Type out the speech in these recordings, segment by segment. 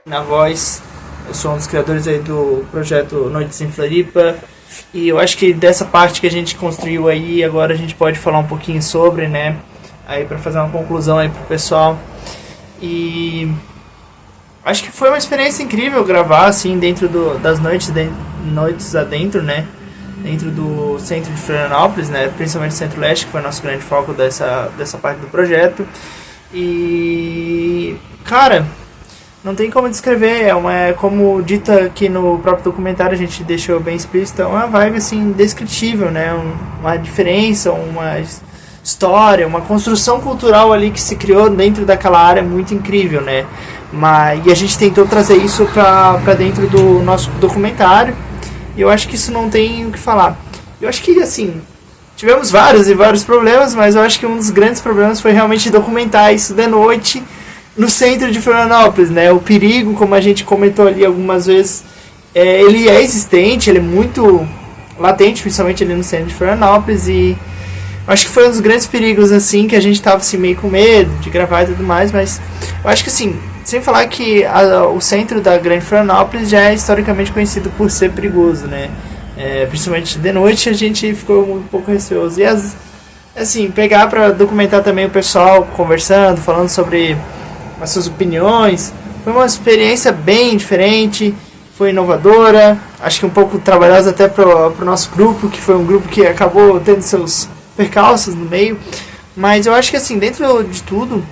Na voz, eu sou um dos criadores aí do projeto Noites em Floripa. E eu acho que dessa parte que a gente construiu aí, agora a gente pode falar um pouquinho sobre, né? Aí para fazer uma conclusão aí pro pessoal. E acho que foi uma experiência incrível gravar assim dentro das noites adentro, né? Dentro do centro de Florianópolis, né? Principalmente Centro-Leste, que foi o nosso grande foco dessa parte do projeto. E cara, não tem como descrever, como dita aqui no próprio documentário, a gente deixou bem explícito, é uma vibe assim indescritível, né? Uma diferença, uma história, uma construção cultural ali que se criou dentro daquela área muito incrível, né? E a gente tentou trazer isso pra dentro do nosso documentário, e eu acho que isso não tem o que falar. Eu acho que, assim, tivemos vários e vários problemas, mas eu acho que um dos grandes problemas foi realmente documentar isso de noite, no centro de Florianópolis, né? O perigo, como a gente comentou ali algumas vezes, ele é existente, ele é muito latente, principalmente ali no centro de Florianópolis, e acho que foi um dos grandes perigos, assim, que a gente tava assim, meio com medo de gravar e tudo mais, mas eu acho que, assim, sem falar que o centro da Grande Florianópolis já é historicamente conhecido por ser perigoso, né? Principalmente de noite a gente ficou um pouco receoso. E, assim, pegar pra documentar também o pessoal conversando, falando sobre as suas opiniões. Foi uma experiência bem diferente, foi inovadora, acho que um pouco trabalhosa até pro nosso grupo, que foi um grupo que acabou tendo seus percalços no meio, mas eu acho que assim, dentro de tudo,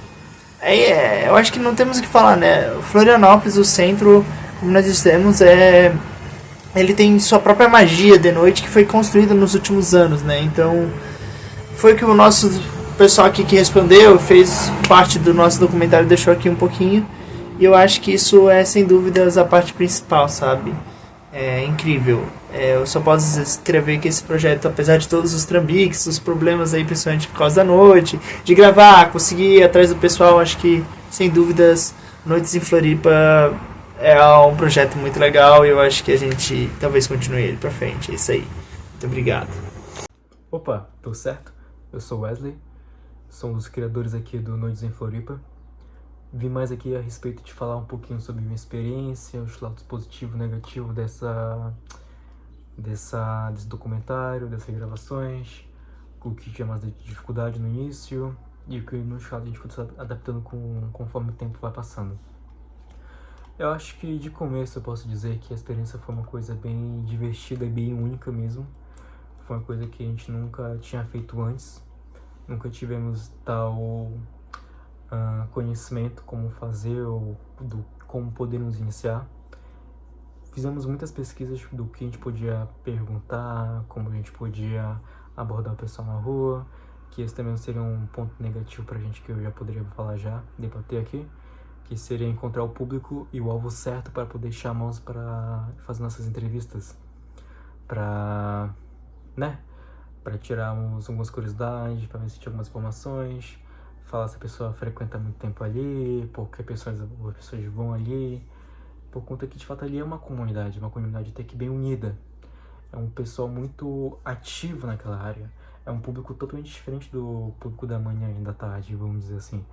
eu acho que não temos o que falar, né? Florianópolis, o centro, como nós dissemos, ele tem sua própria magia de noite que foi construída nos últimos anos, né? Então, foi que o nosso pessoal aqui que respondeu, fez parte do nosso documentário, deixou aqui um pouquinho. E eu acho que isso é, sem dúvidas, a parte principal, sabe? É incrível. Eu só posso escrever que esse projeto, apesar de todos os trambiques, os problemas aí, principalmente por causa da noite, de gravar, conseguir ir atrás do pessoal, acho que, sem dúvidas, Noites em Floripa é um projeto muito legal e eu acho que a gente talvez continue ele pra frente. É isso aí. Muito obrigado. Opa, tudo certo? Eu sou Wesley. Sou um dos criadores aqui do Noites em Floripa. Vim mais aqui a respeito de falar um pouquinho sobre minha experiência, os lados positivos e negativos desse documentário, dessas gravações, o que tinha mais de dificuldade no início e o que no caso a gente foi se adaptando conforme o tempo vai passando. Eu acho que de começo eu posso dizer que a experiência foi uma coisa bem divertida e bem única mesmo. Foi uma coisa que a gente nunca tinha feito antes. Nunca tivemos tal conhecimento como fazer ou como podemos iniciar. Fizemos muitas pesquisas do que a gente podia perguntar, como a gente podia abordar o pessoal na rua, que esse também seria um ponto negativo pra gente que eu já poderia falar já, debater aqui, que seria encontrar o público e o alvo certo para poder chamá-los para fazer nossas entrevistas, para tirarmos algumas curiosidades, para ver se tinha algumas informações, falar se a pessoa frequenta muito tempo ali, porque pessoas vão ali, por conta que de fato ali é uma comunidade até que bem unida. É um pessoal muito ativo naquela área. É um público totalmente diferente do público da manhã e da tarde, vamos dizer assim.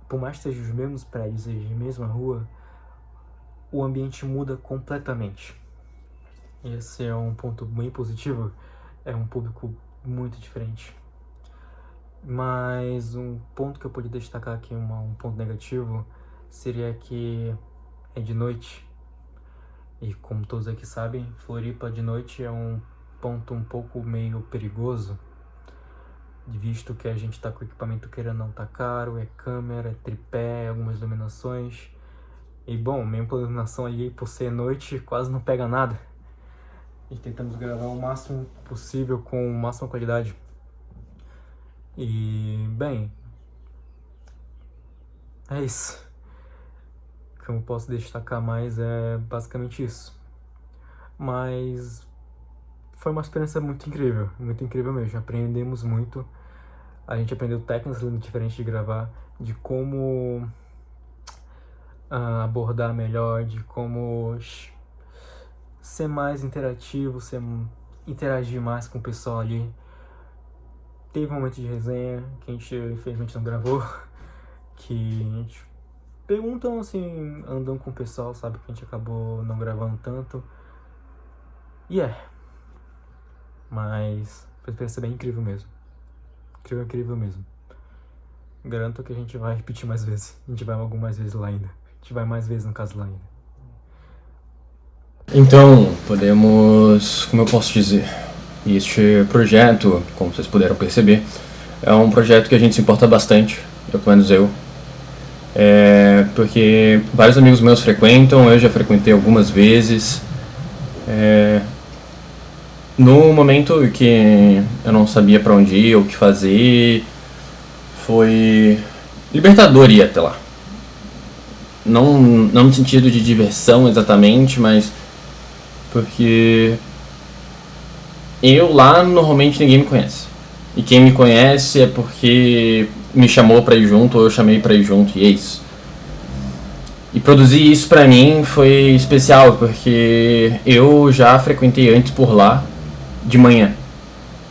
Por mais que sejam os mesmos prédios e a mesma rua, o ambiente muda completamente. Esse é um ponto bem positivo. É um público muito diferente. Mas um ponto que eu poderia destacar aqui, um ponto negativo, seria que é de noite. E como todos aqui sabem, Floripa de noite é um ponto um pouco meio perigoso, visto que a gente tá com o equipamento querendo não tá caro, é câmera, é tripé, algumas iluminações. E bom, mesmo pela iluminação ali, por ser noite, quase não pega nada. E tentamos gravar o máximo possível com máxima qualidade. E, bem, é isso. O que eu posso destacar mais é basicamente isso. Mas foi uma experiência muito incrível mesmo. Aprendemos muito. A gente aprendeu técnicas diferentes de gravar, de como abordar melhor, de como ser mais interativo, interagir mais com o pessoal ali. Teve um momento de resenha que a gente infelizmente não gravou, que a gente perguntam assim, andam com o pessoal, sabe que a gente acabou não gravando tanto. E mas foi uma experiência bem incrível mesmo. Incrível mesmo. Garanto que a gente vai repetir mais vezes. A gente vai algumas vezes lá ainda. A gente vai mais vezes no caso lá ainda. Então, podemos, como eu posso dizer, este projeto, como vocês puderam perceber, é um projeto que a gente se importa bastante, pelo menos eu. Porque vários amigos meus frequentam, eu já frequentei algumas vezes. No momento que eu não sabia pra onde ir ou o que fazer, foi libertador ir até lá. Não no sentido de diversão exatamente, mas porque eu lá normalmente ninguém me conhece. E quem me conhece é porque me chamou pra ir junto ou eu chamei pra ir junto, e é isso. E produzir isso pra mim foi especial, porque eu já frequentei antes por lá, de manhã.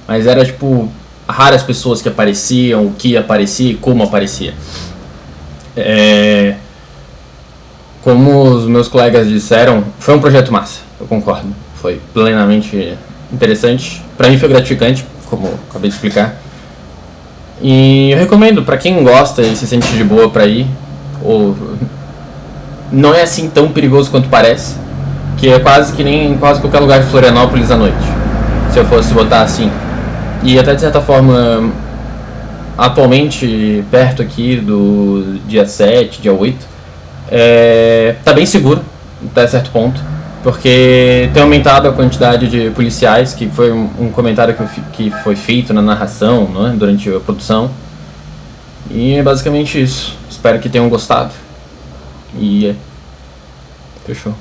Mas era tipo raras pessoas que apareciam, o que aparecia e como aparecia. Como os meus colegas disseram, foi um projeto massa, eu concordo. Foi plenamente interessante. Pra mim foi gratificante, como eu acabei de explicar. E eu recomendo pra quem gosta e se sente de boa pra ir. Não é assim tão perigoso quanto parece, que é quase que nem quase qualquer lugar de Florianópolis à noite, se eu fosse botar assim. E até de certa forma, atualmente, perto aqui do dia 7, dia 8, tá bem seguro, até certo ponto, porque tem aumentado a quantidade de policiais, que foi um comentário que foi feito na narração, né, durante a produção. E é basicamente isso. Espero que tenham gostado. E fechou.